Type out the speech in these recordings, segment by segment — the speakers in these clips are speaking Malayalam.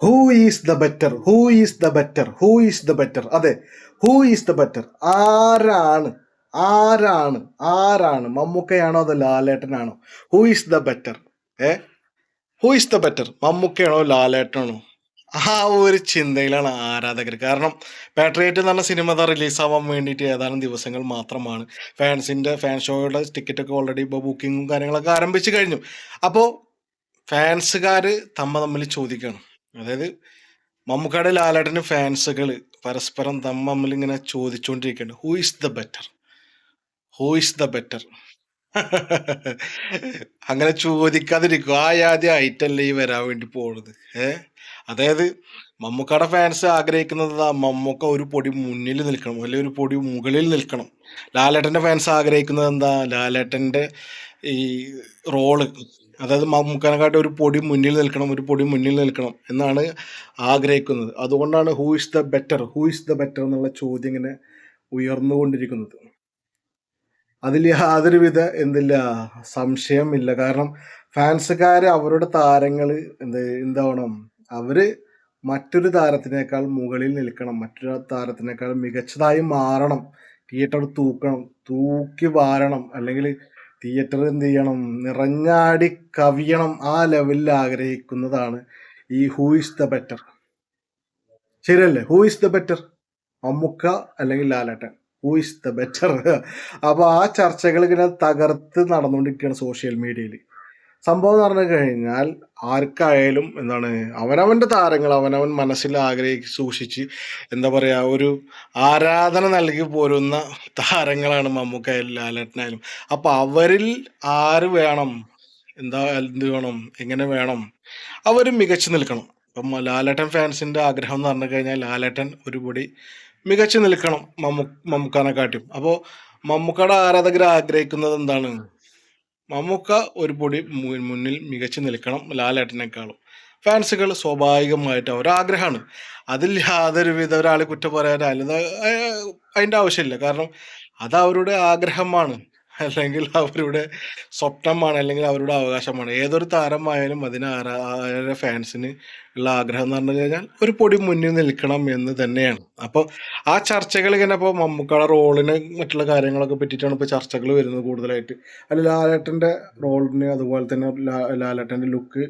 Who is the better, who is the better, who is the better. അതെ, ഹൂ ഈസ് ദ ബെറ്റർ. ആരാണ് ആരാണ് ആരാണ് മമ്മൂക്കയാണോ അതോ ലാലേട്ടനാണോ? Who is the better? ഏ ഹൂ ഈസ് ദ ബെറ്റർ, മമ്മൂക്കയാണോ ലാലേട്ടനാണോ? ആ ഒരു ചിന്തയിലാണ് ആരാധകർ. കാരണം പാട്രിയറ്റ് എന്ന് പറഞ്ഞ സിനിമ റിലീസാവാൻ വേണ്ടിയിട്ട് ഏതാനും ദിവസങ്ങൾ മാത്രമാണ്. ഫാൻ ഷോയുടെ ടിക്കറ്റൊക്കെ ഓൾറെഡി ഇപ്പോൾ ബുക്കിങ്ങും കാര്യങ്ങളൊക്കെ ആരംഭിച്ചു കഴിഞ്ഞു. അപ്പോൾ ഫാൻസുകാർ തമ്മിൽ ചോദിക്കണം. അതായത് മമ്മൂക്കയുടെ ലാലേട്ടൻ്റെ ഫാൻസുകൾ പരസ്പരം തമ്മിൽ ഇങ്ങനെ ചോദിച്ചുകൊണ്ടിരിക്കുകയാണ്, who is the better, who is the better. അങ്ങനെ ചോദിക്കാതിരിക്കും. ആ യാതി ഐറ്റല്ലേ ഈ വരാൻ വേണ്ടി പോണത്. അതായത് മമ്മൂക്കയുടെ ഫാൻസ് ആഗ്രഹിക്കുന്നത് മമ്മൂക്ക ഒരു പൊടി മുന്നിൽ നിൽക്കണം, അല്ലെങ്കിൽ ഒരു പൊടി മുകളിൽ നിൽക്കണം. ലാലേട്ടൻ്റെ ഫാൻസ് ആഗ്രഹിക്കുന്നത് എന്താ? ലാലേട്ടൻ്റെ ഈ റോള്, അതായത് മമ്മൂക്കനെക്കാട്ടി ഒരു പൊടി മുന്നിൽ നിൽക്കണം, ഒരു പൊടി മുന്നിൽ നിൽക്കണം എന്നാണ് ആഗ്രഹിക്കുന്നത്. അതുകൊണ്ടാണ് who is the better, who is the better എന്നുള്ള ചോദ്യം ഇങ്ങനെ ഉയർന്നുകൊണ്ടിരിക്കുന്നത്. അതിൽ യാതൊരുവിധ സംശയമില്ല. കാരണം ഫാൻസുകാർ അവരുടെ താരങ്ങൾ എന്താവണം, അവര് മറ്റൊരു താരത്തിനേക്കാൾ മുകളിൽ നിൽക്കണം, മറ്റൊരു താരത്തിനേക്കാൾ മികച്ചതായി മാറണം, തിയേറ്റർ തൂക്കി വാരണം, അല്ലെങ്കിൽ തിയേറ്റർ എന്ത് ചെയ്യണം, നിറഞ്ഞാടി കവിയണം. ആ ലെവലിൽ ആഗ്രഹിക്കുന്നതാണ് ഈ ഹൂ ഇസ് ദ ബെറ്റർ. ശരിയല്ലേ? Who is the better, Mammukka അല്ലെങ്കിൽ Lalettan? Who is the better? അപ്പോൾ ആ ചർച്ചകൾ ഇങ്ങനെ തകർത്ത് നടന്നുകൊണ്ടിരിക്കുകയാണ് സോഷ്യൽ മീഡിയയിൽ. സംഭവം എന്ന് പറഞ്ഞു കഴിഞ്ഞാൽ ആർക്കായാലും അവനവൻ്റെ താരങ്ങൾ അവനവൻ മനസ്സിൽ സൂക്ഷിച്ച് ഒരു ആരാധന നൽകി പോരുന്ന താരങ്ങളാണ് മമ്മൂക്കായാലും ലാലേട്ടനായാലും. അപ്പം അവരിൽ ആര് വേണം, എന്ത് വേണം, എങ്ങനെ വേണം, അവർ മികച്ചു നിൽക്കണം. ഇപ്പം ലാലേട്ടൻ ഫാൻസിൻ്റെ ആഗ്രഹം എന്ന് പറഞ്ഞു കഴിഞ്ഞാൽ ലാലേട്ടൻ ഒരുപടി മികച്ചു നിൽക്കണം മമ്മൂക്കാനെക്കാട്ടും. അപ്പോൾ മമ്മൂക്കയുടെ ആരാധകർ ആഗ്രഹിക്കുന്നത് എന്താണ്? മമ്മൂക്ക ഒരു പൊടി മുന്നിൽ മികച്ചു നിൽക്കണം ലാലേട്ടനേക്കാളും. ഫാൻസുകൾ സ്വാഭാവികമായിട്ട് ഒരാഗ്രഹമാണ്. അതിൽ യാതൊരുവിധ ഒരാളെ കുറ്റം പറയാനോ അതിൻ്റെ ആവശ്യമില്ല. കാരണം അത് അവരുടെ ആഗ്രഹമാണ്, അല്ലെങ്കിൽ അവരുടെ സ്വപ്നമാണ്, അല്ലെങ്കിൽ അവരുടെ അവകാശമാണ്. ഏതൊരു താരമായാലും അതിന് ഫാൻസിന് ഉള്ള ആഗ്രഹം എന്ന് പറഞ്ഞു കഴിഞ്ഞാൽ ഒരു പൊടി മുന്നിൽ നിൽക്കണം എന്ന് തന്നെയാണ്. അപ്പോൾ ആ ചർച്ചകൾ ഇങ്ങനെ ഇപ്പോൾ മമ്മൂക്കയുടെ റോളിന് മറ്റുള്ള കാര്യങ്ങളൊക്കെ പറ്റിയിട്ടാണ് ഇപ്പോൾ ചർച്ചകൾ വരുന്നത് കൂടുതലായിട്ട്. അതിൽ ലാലേട്ടൻ്റെ റോളിന്, അതുപോലെ തന്നെ ലാലേട്ടൻ്റെ ലുക്ക്,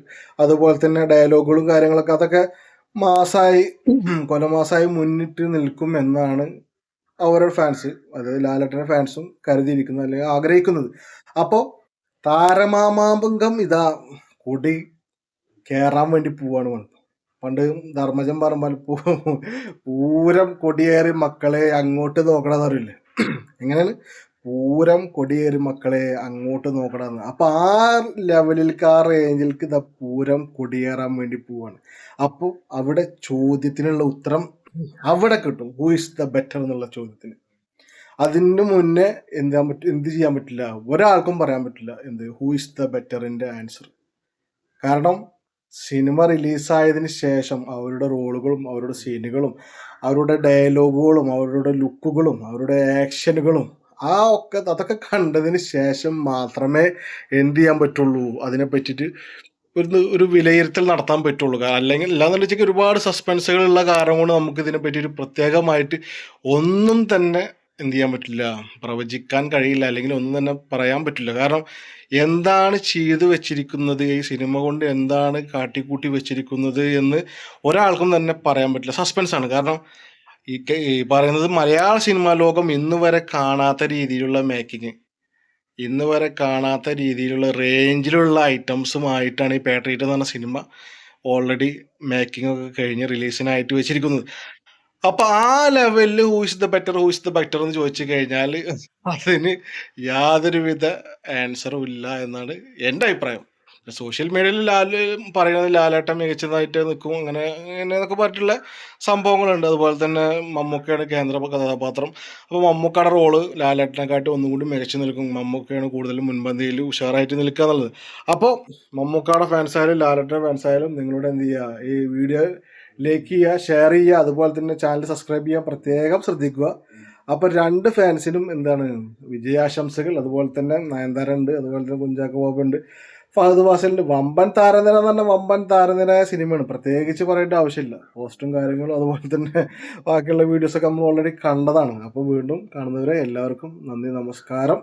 അതുപോലെ തന്നെ ഡയലോഗുകളും കാര്യങ്ങളൊക്കെ, അതൊക്കെ മാസായി കൊലമാസായി മുന്നിട്ട് നിൽക്കും എന്നാണ് അവരുടെ ഫാൻസ്, അതായത് ലാലേട്ടൻ്റെ ഫാൻസും കരുതിയിരിക്കുന്നത്, അല്ലെങ്കിൽ ആഗ്രഹിക്കുന്നത്. അപ്പോൾ താരമാമാപങ്കം ഇതാ കൊടി കയറാൻ വേണ്ടി പോവാണ്. പണ്ട് ധർമ്മജൻ പറമ്പാൽ പൂരം കൊടിയേറി മക്കളെ അങ്ങോട്ട് നോക്കണമെന്ന് അറിയില്ലേ? എങ്ങനെയാണ്? പൂരം കൊടിയേറി മക്കളെ അങ്ങോട്ട് നോക്കണമെന്ന്. അപ്പം ആ ലെവലിലേക്ക്, ആ റേഞ്ചിലേക്ക് ഇതാ പൂരം കൊടിയേറാൻ വേണ്ടി പോവാണ്. അപ്പോൾ അവിടെ ചോദ്യത്തിനുള്ള ഉത്തരം അവിടെ കിട്ടും, ഹൂ ഇസ് ദ ബെറ്റർ എന്നുള്ള ചോദ്യത്തിന്. അതിന് മുന്നേ എന്ത് ചെയ്യാൻ പറ്റില്ല, ഒരാൾക്കും പറയാൻ പറ്റില്ല ഹൂ ഇസ് ദ ബെറ്ററിൻ്റെ ആൻസർ. കാരണം സിനിമ റിലീസായതിന് ശേഷം അവരുടെ റോളുകളും, അവരുടെ സീനുകളും, അവരുടെ ഡയലോഗുകളും, അവരുടെ ലുക്കുകളും, അവരുടെ ആക്ഷനുകളും അതൊക്കെ കണ്ടതിന് ശേഷം മാത്രമേ എന്ത് ചെയ്യാൻ പറ്റുള്ളൂ, അതിനെ പറ്റിയിട്ട് ഒരു വിലയിരുത്തൽ നടത്താൻ പറ്റുള്ളൂ. അല്ലെങ്കിൽ അല്ലാന്ന് വെച്ചാൽ ഒരുപാട് സസ്പെൻസുകളുള്ള കാരണം കൊണ്ട് നമുക്ക് ഇതിനെ പറ്റി ഒരു പ്രത്യേകമായിട്ട് ഒന്നും തന്നെ എന്ത് ചെയ്യാൻ പറ്റില്ല, പ്രവചിക്കാൻ കഴിയില്ല, അല്ലെങ്കിൽ ഒന്നും തന്നെ പറയാൻ പറ്റില്ല. കാരണം എന്താണ് ചെയ്തു വെച്ചിരിക്കുന്നത്, ഈ സിനിമ കൊണ്ട് എന്താണ് കാട്ടിക്കൂട്ടി വെച്ചിരിക്കുന്നത് എന്ന് ഒരാൾക്കും തന്നെ പറയാൻ പറ്റില്ല. സസ്പെൻസാണ്. കാരണം ഈ പറയുന്നത് മലയാള സിനിമാ ലോകം ഇന്ന് വരെ കാണാത്ത രീതിയിലുള്ള മേക്കിങ്, ഇന്ന് വരെ കാണാത്ത രീതിയിലുള്ള റേഞ്ചിലുള്ള ഐറ്റംസുമായിട്ടാണ് ഈ പാട്രിയറ്റ് എന്ന് പറഞ്ഞ സിനിമ ഓൾറെഡി മേക്കിംഗ് ഒക്കെ കഴിഞ്ഞ് റിലീസിനായിട്ട് വെച്ചിരിക്കുന്നത്. അപ്പൊ ആ ലെവലിൽ who is the better, who is the better എന്ന് ചോദിച്ചു കഴിഞ്ഞാൽ അതിന് യാതൊരുവിധ ആൻസറും ഇല്ല എന്നാണ് എൻ്റെ അഭിപ്രായം. സോഷ്യൽ മീഡിയയിൽ പറയുന്നത് ലാലേട്ടൻ മികച്ചതായിട്ട് നിൽക്കും, അങ്ങനെ എന്നൊക്കെ പറഞ്ഞിട്ടുള്ള സംഭവങ്ങളുണ്ട്. അതുപോലെ തന്നെ മമ്മൂക്കയാണ് കേന്ദ്ര കഥാപാത്രം. അപ്പോൾ മമ്മൂക്കയുടെ റോള് ലാലേട്ടനെക്കാട്ടി ഒന്നും കൂടി മികച്ചു നിൽക്കും, മമ്മൂക്കയാണ് കൂടുതലും മുൻപന്തിയിൽ ഉഷാറായിട്ട് നിൽക്കുക എന്നുള്ളത്. അപ്പോൾ മമ്മൂക്കയുടെ ഫാൻസായാലും ലാലേട്ടൻ്റെ ഫാൻസായാലും നിങ്ങളുടെ എന്ത് ചെയ്യുക, ഈ വീഡിയോ ലൈക്ക് ചെയ്യുക, ഷെയർ ചെയ്യുക, അതുപോലെ തന്നെ ചാനൽ സബ്സ്ക്രൈബ് ചെയ്യാൻ പ്രത്യേകം ശ്രദ്ധിക്കുക. അപ്പോൾ രണ്ട് ഫാൻസിനും വിജയാശംസകൾ. അതുപോലെ തന്നെ നയൻതാര ഉണ്ട്, അതുപോലെ തന്നെ കുഞ്ചാക്കോ ബോബൻ ഉണ്ട്. ഫഹദ് ഫാസിലിൻ്റെ വമ്പൻ താരനിര എന്ന് പറഞ്ഞാൽ വമ്പൻ താരനിരയായ സിനിമയാണ്, പ്രത്യേകിച്ച് പറയേണ്ട ആവശ്യമില്ല. പോസ്റ്റും കാര്യങ്ങളും അതുപോലെ തന്നെ ബാക്കിയുള്ള വീഡിയോസൊക്കെ നമ്മൾ ഓൾറെഡി കണ്ടതാണ്. അപ്പോൾ വീണ്ടും കാണുന്നവരെ എല്ലാവർക്കും നന്ദി, നമസ്കാരം.